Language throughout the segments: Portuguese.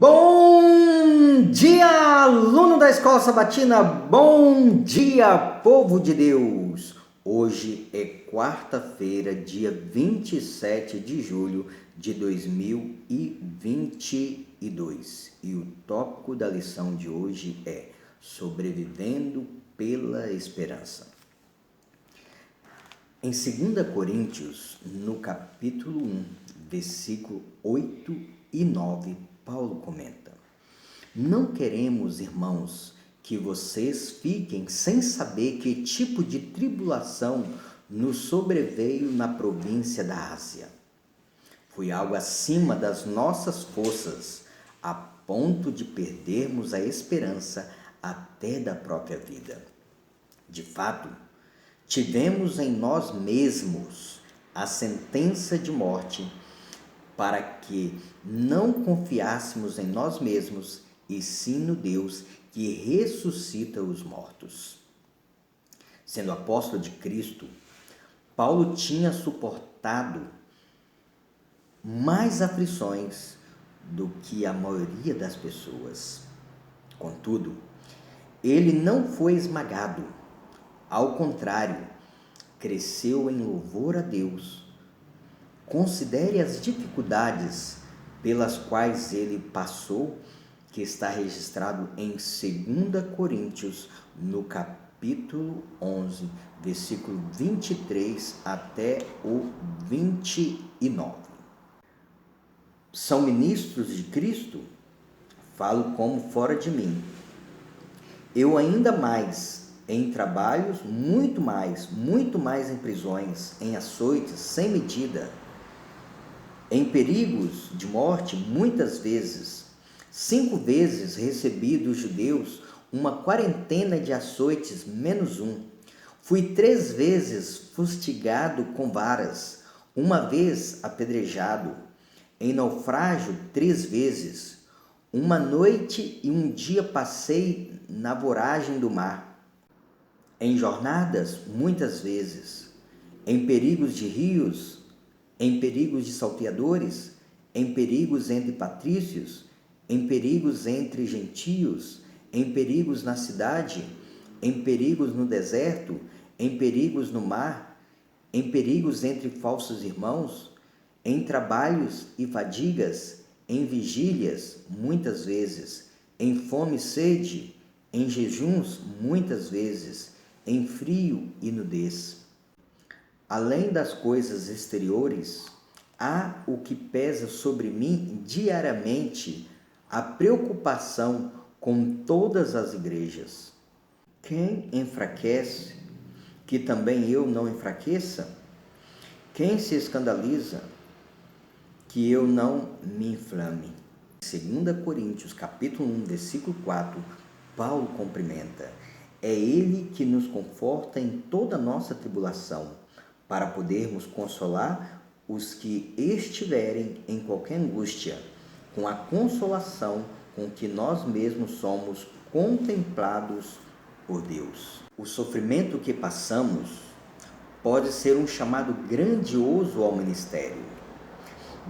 Bom dia, aluno da Escola Sabatina! Bom dia, povo de Deus! Hoje é quarta-feira, dia 27 de julho de 2022 e o tópico da lição de hoje é Sobrevivendo pela Esperança. Em 2 Coríntios, no capítulo 1, versículo 8 e 9, Paulo comenta: Não queremos, irmãos, que vocês fiquem sem saber que tipo de tribulação nos sobreveio na província da Ásia. Foi algo acima das nossas forças, a ponto de perdermos a esperança até da própria vida. De fato, tivemos em nós mesmos a sentença de morte, para que não confiássemos em nós mesmos, e sim no Deus que ressuscita os mortos. Sendo apóstolo de Cristo, Paulo tinha suportado mais aflições do que a maioria das pessoas. Contudo, ele não foi esmagado. Ao contrário, cresceu em louvor a Deus. Considere as dificuldades pelas quais ele passou, que está registrado em 2 Coríntios, no capítulo 11, versículo 23 até o 29. São ministros de Cristo? Falo como fora de mim. Eu ainda mais em trabalhos, muito mais em prisões, em açoites sem medida, em perigos de morte muitas vezes. 5 vezes recebi dos judeus uma quarentena de açoites menos um. Fui 3 vezes fustigado com varas, 1 vez apedrejado, em naufrágio 3 vezes. 1 noite e 1 dia passei na voragem do mar, em jornadas muitas vezes, em perigos de rios, em perigos de salteadores, em perigos entre patrícios, em perigos entre gentios, em perigos na cidade, em perigos no deserto, em perigos no mar, em perigos entre falsos irmãos, em trabalhos e fadigas, em vigílias muitas vezes, em fome e sede, em jejuns muitas vezes, em frio e nudez. Além das coisas exteriores, há o que pesa sobre mim diariamente, a preocupação com todas as igrejas. Quem enfraquece, que também eu não enfraqueça? Quem se escandaliza, que eu não me inflame? 2 Coríntios, capítulo 1, versículo 4, Paulo cumprimenta: É Ele que nos conforta em toda a nossa tribulação, para podermos consolar os que estiverem em qualquer angústia, com a consolação com que nós mesmos somos contemplados por Deus. O sofrimento que passamos pode ser um chamado grandioso ao ministério.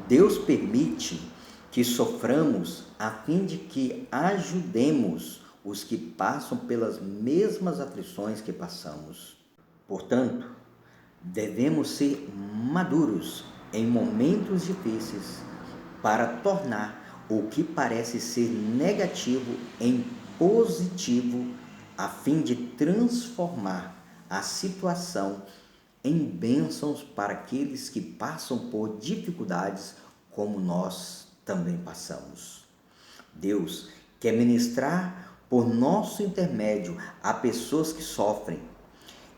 Deus permite que soframos a fim de que ajudemos os que passam pelas mesmas aflições que passamos. Portanto, devemos ser maduros em momentos difíceis para tornar o que parece ser negativo em positivo, a fim de transformar a situação em bênçãos para aqueles que passam por dificuldades como nós também passamos. Deus quer ministrar por nosso intermédio a pessoas que sofrem.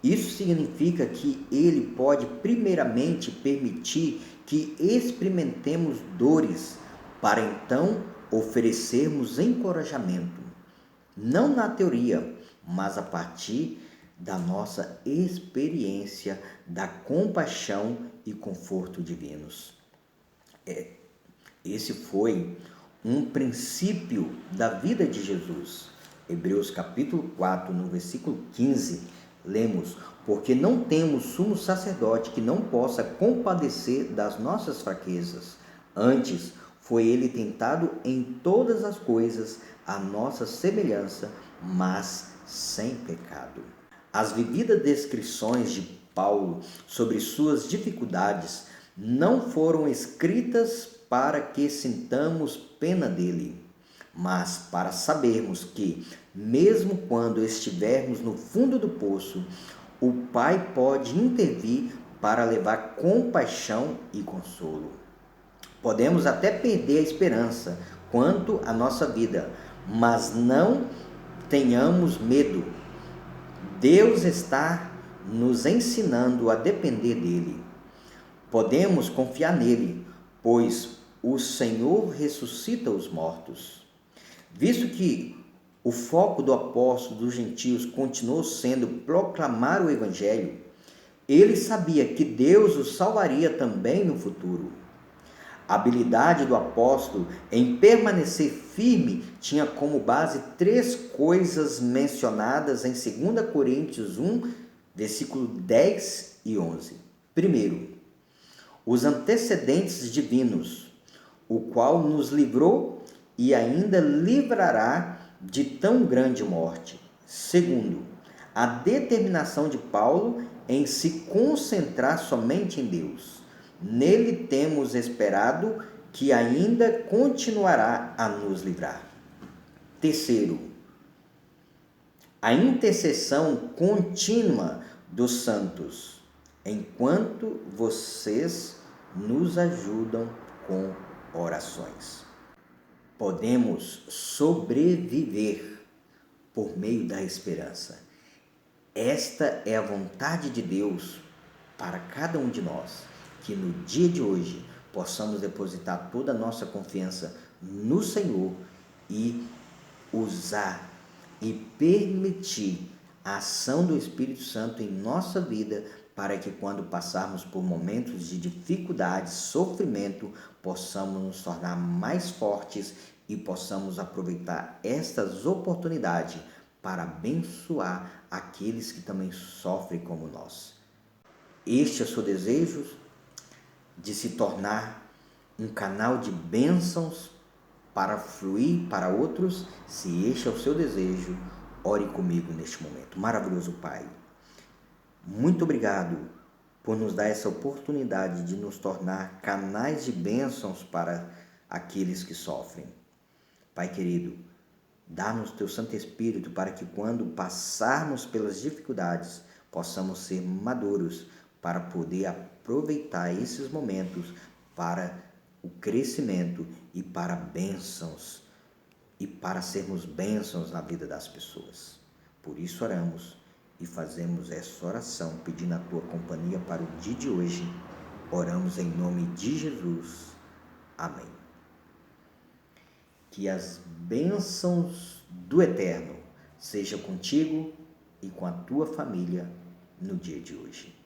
Isso significa que Ele pode primeiramente permitir que experimentemos dores, para então oferecermos encorajamento, não na teoria, mas a partir da nossa experiência da compaixão e conforto divinos. Esse foi um princípio da vida de Jesus. Hebreus capítulo 4, no versículo 15, lemos: Porque não temos sumo sacerdote que não possa compadecer das nossas fraquezas. Antes, Foi ele tentado em todas as coisas, à nossa semelhança, mas sem pecado. As vividas descrições de Paulo sobre suas dificuldades não foram escritas para que sintamos pena dele, mas para sabermos que, mesmo quando estivermos no fundo do poço, o Pai pode intervir para levar compaixão e consolo. Podemos até perder a esperança quanto à nossa vida, mas não tenhamos medo. Deus está nos ensinando a depender dele. Podemos confiar nele, pois o Senhor ressuscita os mortos. Visto que o foco do apóstolo dos gentios continuou sendo proclamar o evangelho, ele sabia que Deus o salvaria também no futuro. A habilidade do apóstolo em permanecer firme tinha como base três coisas mencionadas em 2 Coríntios 1, versículo 10 e 11. Primeiro, os antecedentes divinos, o qual nos livrou e ainda livrará de tão grande morte. Segundo, a determinação de Paulo em se concentrar somente em Deus. Nele temos esperado que ainda continuará a nos livrar. Terceiro, a intercessão contínua dos santos, enquanto vocês nos ajudam com orações. Podemos sobreviver por meio da esperança. Esta é a vontade de Deus para cada um de nós, que no dia de hoje possamos depositar toda a nossa confiança no Senhor e usar e permitir a ação do Espírito Santo em nossa vida, para que quando passarmos por momentos de dificuldade, sofrimento, possamos nos tornar mais fortes e possamos aproveitar estas oportunidades para abençoar aqueles que também sofrem como nós. Este é o seu desejo de se tornar um canal de bênçãos para fluir para outros? Se este é o seu desejo, ore comigo neste momento. Maravilhoso Pai, muito obrigado por nos dar essa oportunidade de nos tornar canais de bênçãos para aqueles que sofrem. Pai querido, dá-nos teu Santo Espírito para que quando passarmos pelas dificuldades, possamos ser maduros para poder aproveitar esses momentos para o crescimento e para bênçãos e para sermos bênçãos na vida das pessoas. Por isso oramos e fazemos essa oração pedindo a tua companhia para o dia de hoje. Oramos em nome de Jesus. Amém. Que as bênçãos do Eterno sejam contigo e com a tua família no dia de hoje.